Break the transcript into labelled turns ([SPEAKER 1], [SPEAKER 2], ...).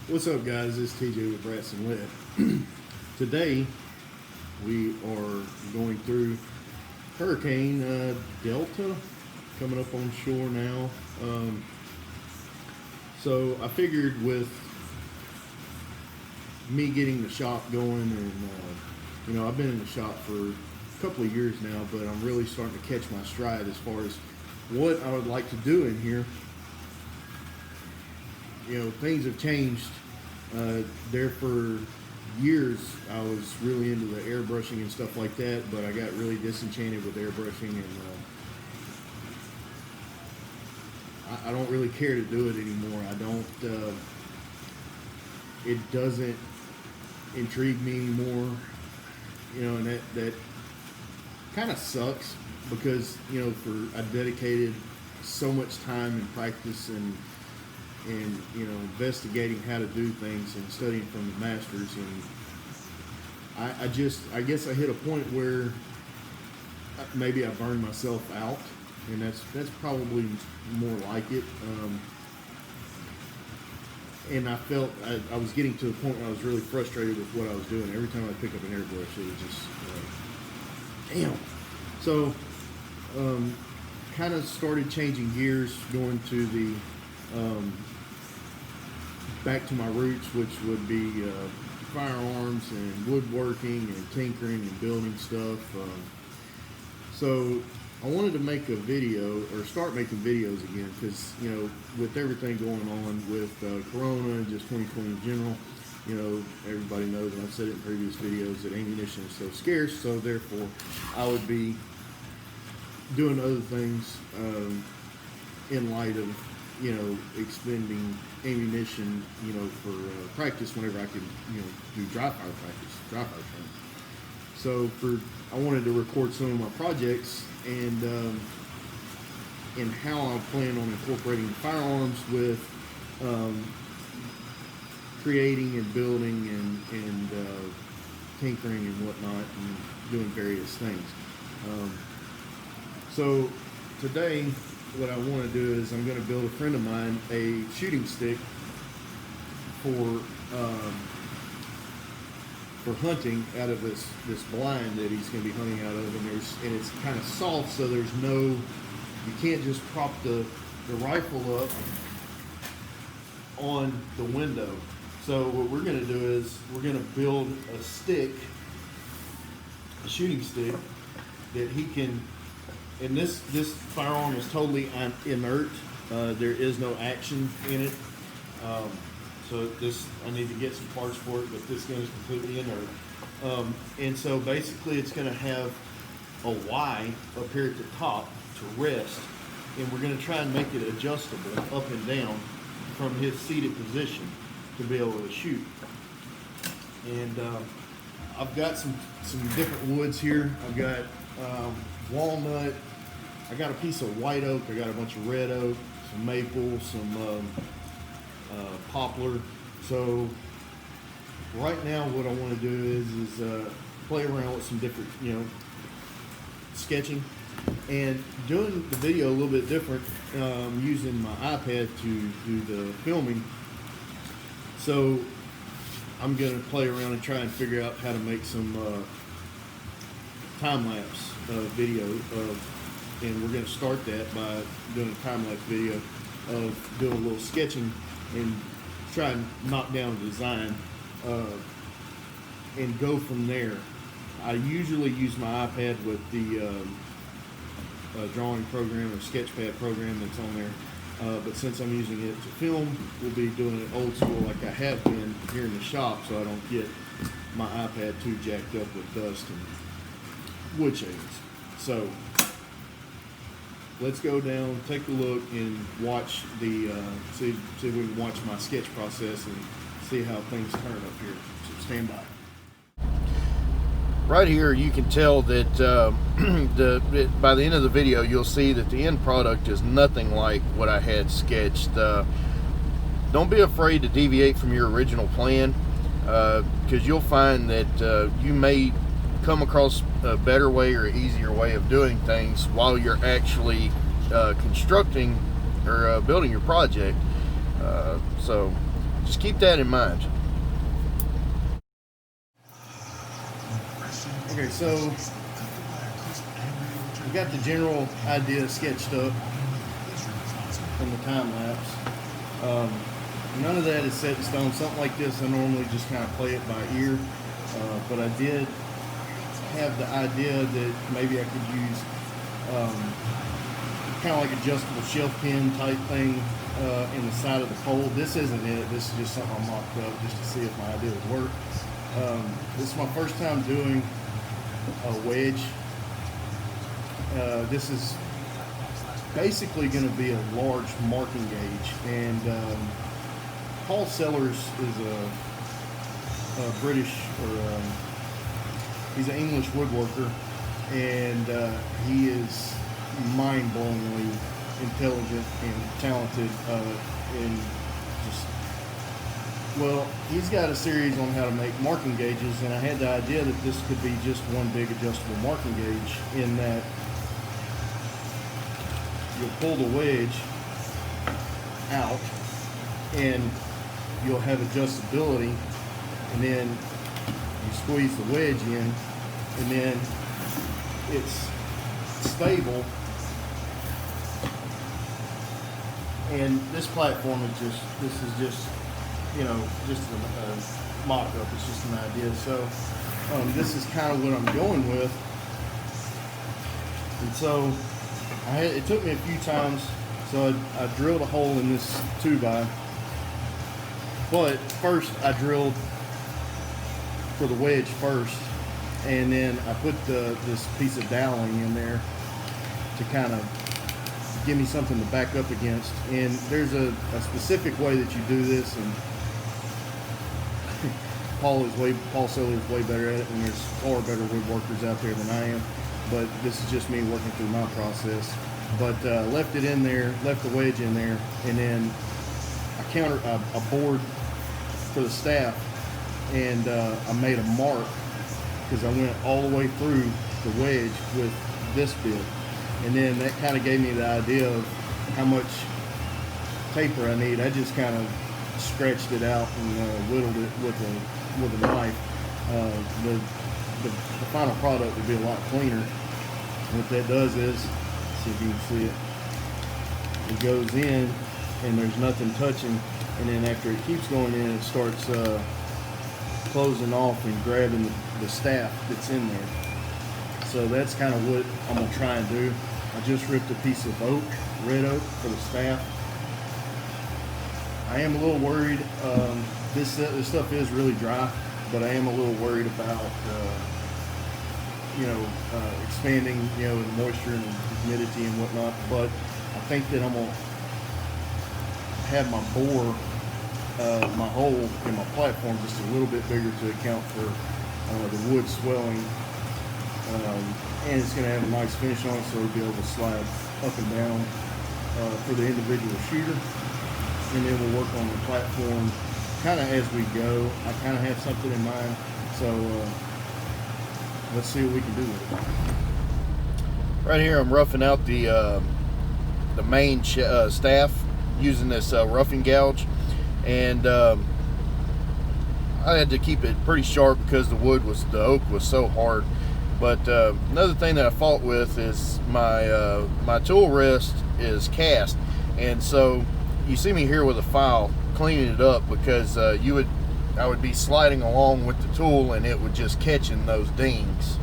[SPEAKER 1] What's up, guys? This is TJ with Brass and Lead. Today we are going through Hurricane Delta coming up on shore now. So I figured with me getting the shop going, and I've been in the shop for a couple of years now, but I'm really starting to catch my stride as far as what I would like to do in here. Things have changed. There for years, I was really into the airbrushing and stuff like that, but I got really disenchanted with airbrushing, and I don't really care to do it anymore. I don't. It doesn't intrigue me anymore. And that kind of sucks because I dedicated so much time and practice and investigating how to do things and studying from the masters, and I guess I hit a point where maybe I burned myself out, and that's probably more like it. And I felt I was getting to the point where I was really frustrated with what I was doing. Every time I pick up an airbrush, it was just damn. So kind of started changing gears, going to the back to my roots, which would be firearms and woodworking and tinkering and building stuff. So I wanted to make a video, or start making videos again, because with everything going on with Corona and just 2020 in general, everybody knows, and I've said it in previous videos, that ammunition is so scarce. So therefore, I would be doing other things in light of expending ammunition, for practice whenever I could, do dry fire practice, dry fire training. So I wanted to record some of my projects and how I plan on incorporating firearms with creating and building and tinkering and whatnot, and doing various things. So today, what I want to do is I'm going to build a friend of mine a shooting stick for hunting out of this blind that he's going to be hunting out of, and it's kind of soft, so you can't just prop the rifle up on the window. So what we're going to do is we're going to build a shooting stick that he can. And this firearm is totally inert. There is no action in it. So I need to get some parts for it, but this gun is completely inert. And so basically it's going to have a Y up here at the top to rest, and we're going to try and make it adjustable up and down from his seated position to be able to shoot. And I've got some different woods here. I've got walnut. I got a piece of white oak. I got a bunch of red oak, some maple, some poplar. So right now, what I want to do is play around with some different, sketching, and doing the video a little bit different, using my iPad to do the filming. So I'm gonna play around and try and figure out how to make some time-lapse video and we're going to start that by doing a time-lapse video of doing a little sketching and try and knock down the design and go from there. I usually use my iPad with the drawing program or sketchpad program that's on there, but since I'm using it to film, we'll be doing it old school like I have been here in the shop, so I don't get my iPad too jacked up with dust and wood shavings. So let's go down, take a look, and watch the see if we can watch my sketch process and see how things turn up here. So stand by. Right here, you can tell that by the end of the video, you'll see that the end product is nothing like what I had sketched. Don't be afraid to deviate from your original plan, because you'll find that you may come across a better way or easier way of doing things while you're actually constructing or building your project. So just keep that in mind. Okay, so we got the general idea sketched up from the time lapse. None of that is set in stone. Something like this, I normally just kind of play it by ear, but I did have the idea that maybe I could use kind of like adjustable shelf pin type thing in the side of the pole. This isn't it. This is just something I mocked up just to see if my idea would work. This is my first time doing a wedge. This is basically going to be a large marking gauge, and Paul Sellers is a British, or he's an English woodworker, and he is mind-blowingly intelligent and talented, and just, well, he's got a series on how to make marking gauges, and I had the idea that this could be just one big adjustable marking gauge, in that you'll pull the wedge out and you'll have adjustability, and then you squeeze the wedge in, and then it's stable. And this platform is just, you know, just a mock-up. It's just an idea. So this is kind of what I'm going with. And so it took me a few times. So I drilled a hole in this 2x. But first I drilled for the wedge first, and then I put this piece of doweling in there to kind of give me something to back up against. And there's a specific way that you do this, and Paul Sellers is way better at it, and there's far better woodworkers out there than I am. But this is just me working through my process. But left it in there, left the wedge in there, and then I bored for the staff, and I made a mark, because I went all the way through the wedge with this bit, and then that kind of gave me the idea of how much taper I need. I just kind of scratched it out and whittled it with a knife. The final product would be a lot cleaner. What that does is, see if you can see it, it goes in and there's nothing touching, and then after it keeps going in, it starts closing off and grabbing the staff that's in there. So that's kind of what I'm going to try and do. I just ripped a piece of oak, red oak, for the staff. I am a little worried. This stuff is really dry, but I am a little worried about expanding, the moisture and humidity and whatnot. But I think that I'm gonna have my bore, my hole in my platform just a little bit bigger to account for the wood swelling, and it's gonna have a nice finish on it, so it'll be able to slide up and down for the individual shooter. And then we'll work on the platform kind of as we go. I kind of have something in mind, so let's see what we can do with it. Right here, I'm roughing out the main staff using this roughing gouge, and I had to keep it pretty sharp because the oak was so hard. But another thing that I fought with is my tool rest is cast, and so you see me here with a file cleaning it up, because I would be sliding along with the tool and it would just catch in those dings.